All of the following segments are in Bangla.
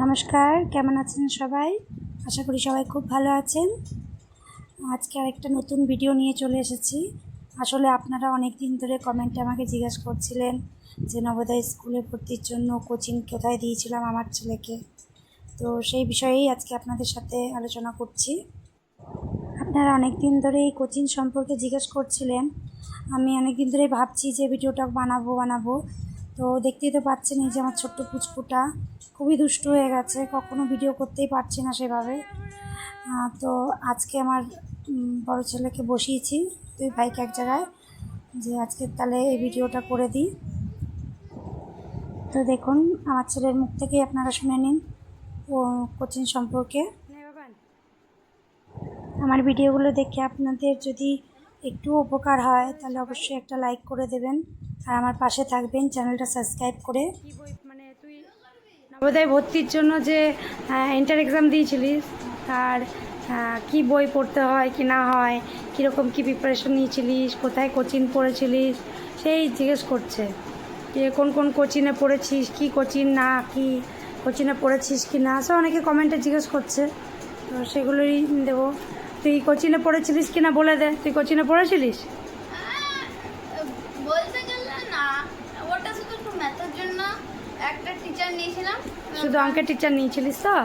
নমস্কার, কেমন আছেন সবাই? আশা করি সবাই খুব ভালো আছেন। আজকে আরেকটা নতুন ভিডিও নিয়ে চলে এসেছি। আসলে আপনারা অনেক দিন ধরে কমেন্টে আমাকে জিজ্ঞাসা করছিলেন যে নবোদয় স্কুলে ভর্তির জন্য কোচিং কোথায় দিয়েছিলাম আমার ছেলেকে। তো সেই বিষয়েই আজকে আপনাদের সাথে আলোচনা করছি। আপনারা অনেক দিন ধরে এই কোচিং সম্পর্কে জিজ্ঞেস করছিলেন। আমি অনেক দিন ধরেই ভাবছি যে ভিডিওটা বানাবো। তো দেখতেই তো পাচ্ছেন এই যে আমার ছোট্ট পুচকুটা খুবই দুষ্টু হয়ে গেছে, কখনো ভিডিও করতেই পারছি না সেভাবে। তো আজকে আমার বড় ছেলেকে বসিয়েছি দুই ভাইকে এক জায়গায়, যে আজকে তাহলে এই ভিডিওটা করে দিই। তো দেখুন, আমার ছেলের মুখ থেকেই আপনারা শুনে নিন ও কোচিং সম্পর্কে। আমার ভিডিওগুলো দেখে আপনাদের যদি একটু উপকার হয় তাহলে অবশ্যই একটা লাইক করে দেবেন আর আমার পাশে থাকবেন চ্যানেলটা সাবস্ক্রাইব করে। মানে তুই নবোদয় ভর্তির জন্য যে এন্টার এক্সাম দিয়েছিলিস, তার কি বই পড়তে হয় কি না হয়, কীরকম কি প্রিপারেশন নিয়েছিলিস, কোথায় কোচিং পড়েছিলিস সেই জিজ্ঞেস করছে। যে কোন কোন কোচিংয়ে পড়েছিস, কি কোচিং না কি কোচিংয়ে পড়েছিস কি না, সব অনেকে কমেন্টে জিজ্ঞেস করছে। তো সেগুলোই দেবো। তুই কোচিংয়ে পড়েছিলিস কি না বলে দে, তুই কোচিংয়ে পড়েছিলিস? বলতে গেলে না, ওটা শুধু একটু ম্যাথের জন্য একটা টিচার নিয়েছিলাম। শুধু অঙ্কের টিচার নিয়েছিলিস তো?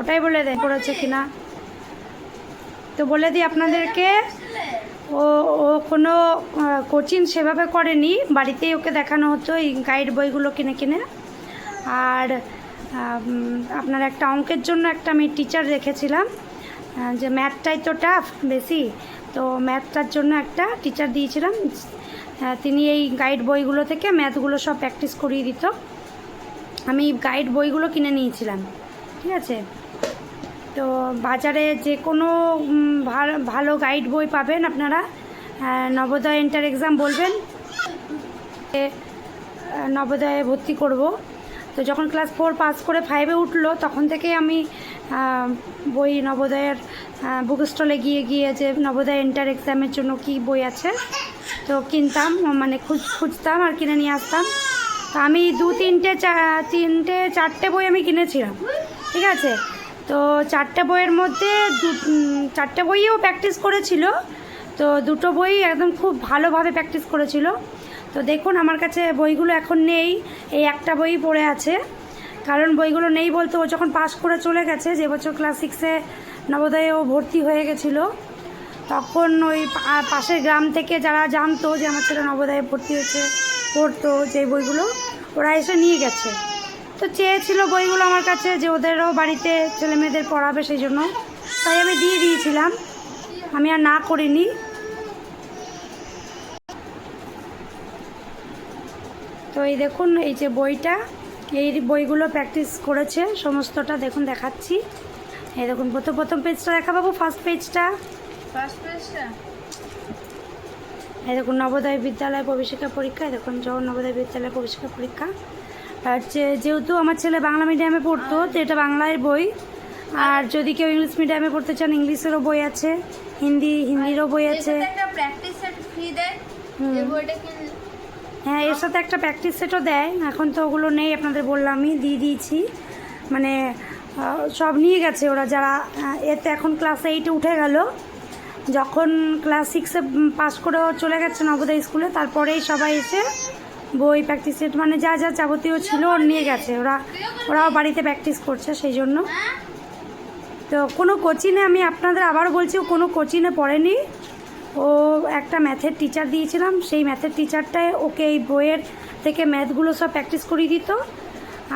ওটাই বলে দে পড়েছে কিনা। তো বলে দিই আপনাদেরকে, ও কোনো কোচিং সেভাবে করেনি, বাড়িতেই ওকে দেখানো হতো এই গাইড বইগুলো কিনে কিনে। আর আপনার একটা অঙ্কের জন্য একটা আমি টিচার রেখেছিলাম, যে ম্যাথটাই তো টাফ বেশি, তো ম্যাথটার জন্য একটা টিচার দিয়েছিলাম। তিনি এই গাইড বইগুলো থেকে ম্যাথগুলো সব প্র্যাকটিস করিয়ে দিত। আমি গাইড বইগুলো কিনে নিয়েছিলাম, ঠিক আছে? তো বাজারে যে কোনো ভালো গাইড বই পাবেন আপনারা। নবোদয় এন্টার এক্সাম বলবেন, নবোদয়ে ভর্তি করব। তো যখন ক্লাস 4 পাস করে 5-এ উঠলো, তখন থেকেই আমি বই নবোদয়ের বুক স্টলে গিয়ে যে নবোদয় এন্টার এক্সামের জন্য কি বই আছে তো কিনতাম, মানে খুঁজতাম আর কিনে নিয়ে আসতাম। তো আমি চারটে বই আমি কিনেছিলাম, ঠিক আছে? তো চারটে বইয়ের মধ্যে চারটে বইও প্র্যাকটিস করেছিল, তো দুটো বই একদম খুব ভালোভাবে প্র্যাকটিস করেছিল। তো দেখুন আমার কাছে বইগুলো এখন নেই, এই একটা বই পড়ে আছে। কারণ বইগুলো নেই বলতে, ও যখন পাস করে চলে গেছে, যে বছর ক্লাস 6-এ নবোদয়ে ও ভর্তি হয়ে গেছিলো, তখন ওই পাশের গ্রাম থেকে যারা জানতো যে আমার ছেলে নবোদয়ে ভর্তি হয়েছে পড়তো যে বইগুলো, ওরা এসে নিয়ে গেছে। তো চেয়েছিল বইগুলো আমার কাছে, যে ওদেরও বাড়িতে ছেলে মেয়েদের পড়াবে, সেই জন্য তাই আমি দিয়ে দিয়েছিলাম, আমি আর না করিনি। তো এই দেখুন, এই যে বইটা, এই বইগুলো প্র্যাকটিস করেছে সমস্তটা, দেখুন দেখাচ্ছি। এই দেখুন প্রথম পেজটা দেখাবো, ফার্স্ট পেজটা। এই দেখুন নবোদয় বিদ্যালয় প্রবেশিকা পরীক্ষা, দেখুন যখন নবোদয় বিদ্যালয় প্রবেশিকা পরীক্ষা। আর যেহেতু আমার ছেলে বাংলা মিডিয়ামে পড়তো, তো এটা বাংলার বই। আর যদি কেউ ইংলিশ মিডিয়ামে পড়তে চান, ইংলিশেরও বই আছে, হিন্দিরও বই আছে। হ্যাঁ, এর সাথে একটা প্র্যাকটিস সেটও দেয়। এখন তো ওগুলো নেই, আপনাদের বললামই, দিয়ে দিয়েছি। মানে সব নিয়ে গেছে ওরা, যারা এতে এখন ক্লাস 8-এ উঠে গেল। যখন ক্লাস 6-এ পাস করে চলে গেছে নবোদয় স্কুলে, তারপরেই সবাই এসে বই প্র্যাকটিস সেট মানে যা যা যাবতীয় ছিল ওর নিয়ে গেছে। ওরাও বাড়িতে প্র্যাকটিস করছে সেই জন্য। তো কোনো কোচিংয়ে, আমি আপনাদের আবারও বলছি, কোনো কোচিংয়ে পড়েনি। ও একটা ম্যাথের টিচার দিয়েছিলাম, সেই ম্যাথের টিচারটাই ওকে এই বইয়ের থেকে ম্যাথগুলো সব প্র্যাকটিস করিয়ে দিত।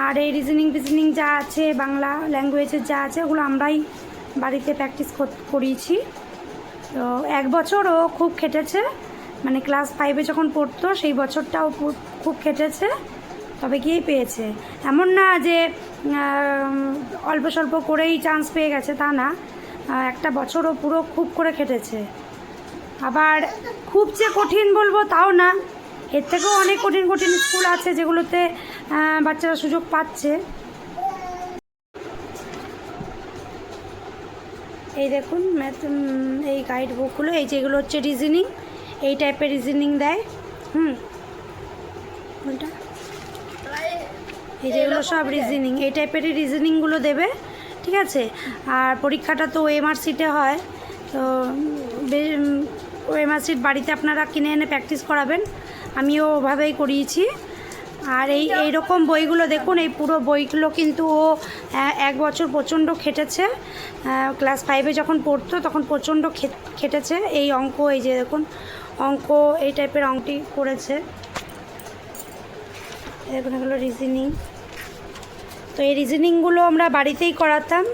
আর এই রিজনিং যা আছে, বাংলা ল্যাঙ্গুয়েজের যা আছে, ওগুলো আমরাই বাড়িতে প্র্যাকটিস করিয়েছি। তো 1 বছর ও খুব খেটেছে, মানে ক্লাস 5-এ যখন পড়তো সেই বছরটাও খুব খেটেছে, তবে গিয়েই পেয়েছে। এমন না যে অল্প স্বল্প করেই চান্স পেয়ে গেছে, তা না। একটা বছরও পুরো খুব করে খেটেছে। আবার খুব যে কঠিন বলবো তাও না, এর থেকেও অনেক কঠিন স্কুল আছে যেগুলোতে বাচ্চারা সুযোগ পাচ্ছে। এই দেখুন এই গাইড বুকগুলো, এই যেগুলো হচ্ছে রিজনিং, এই টাইপের রিজনিং দেয়। ওইটা এই যেগুলো সব রিজনিং, এই টাইপেরই রিজনিংগুলো দেবে, ঠিক আছে। আর পরীক্ষাটা তো ওএমআর সিটে হয়, তো ওএমআর সিট বাড়িতে আপনারা কিনে এনে প্র্যাকটিস করাবেন, আমিও ওভাবেই করিয়েছি। আর এইরকম বইগুলো দেখুন, এই পুরো বইগুলো কিন্তু ও 1 বছর প্রচণ্ড খেটেছে। ক্লাস 5-এ যখন পড়তো তখন প্রচণ্ড খেটেছে এই অঙ্ক, এই যে দেখুন অঙ্ক এই টাইপের অঙ্কটি করেছে। দেখুন এগুলো রিজনিং, তো এই রিজনিংগুলো আমরা বাড়িতেই করাতাম।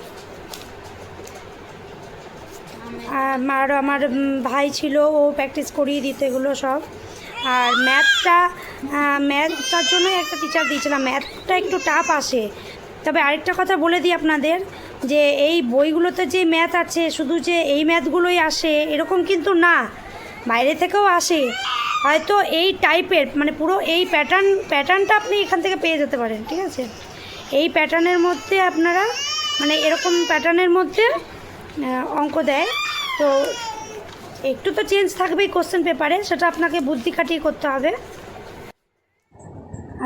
আর আমার ভাই ছিল, ও প্র্যাকটিস করিয়ে দিত এগুলো সব। আর ম্যাথটার জন্য একটা টিচার দিয়েছিলাম, ম্যাথটা একটু টাফ আসে। তবে আরেকটা কথা বলে দিই আপনাদের, যে এই বইগুলোতে যে ম্যাথ আছে শুধু যে এই ম্যাথগুলোই আসে এরকম কিন্তু না, বাইরে থেকেও আসে। হয়তো এই টাইপের মানে পুরো এই প্যাটার্নটা আপনি এখান থেকে পেয়ে যেতে পারেন, ঠিক আছে। এই প্যাটার্নের মধ্যে আপনারা মানে এরকম প্যাটার্নের মধ্যে অঙ্ক দেয়, তো একটু তো চেঞ্জ থাকবেই কোশ্চেন পেপারে, সেটা আপনাকে বুদ্ধি খাটিয়ে করতে হবে।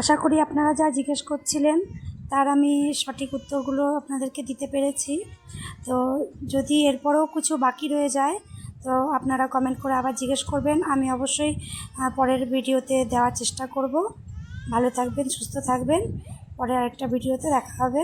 আশা করি আপনারা যা জিজ্ঞেস করছিলেন তার আমি সঠিক উত্তরগুলো আপনাদেরকে দিতে পেরেছি। তো যদি এরপরেও কিছু বাকি রয়ে যায় তো আপনারা কমেন্ট করে আবার জিজ্ঞেস করবেন, আমি অবশ্যই পরের ভিডিওতে দেওয়ার চেষ্টা করব। ভালো থাকবেন, সুস্থ থাকবেন, পরে আরেকটা ভিডিওতে দেখা হবে।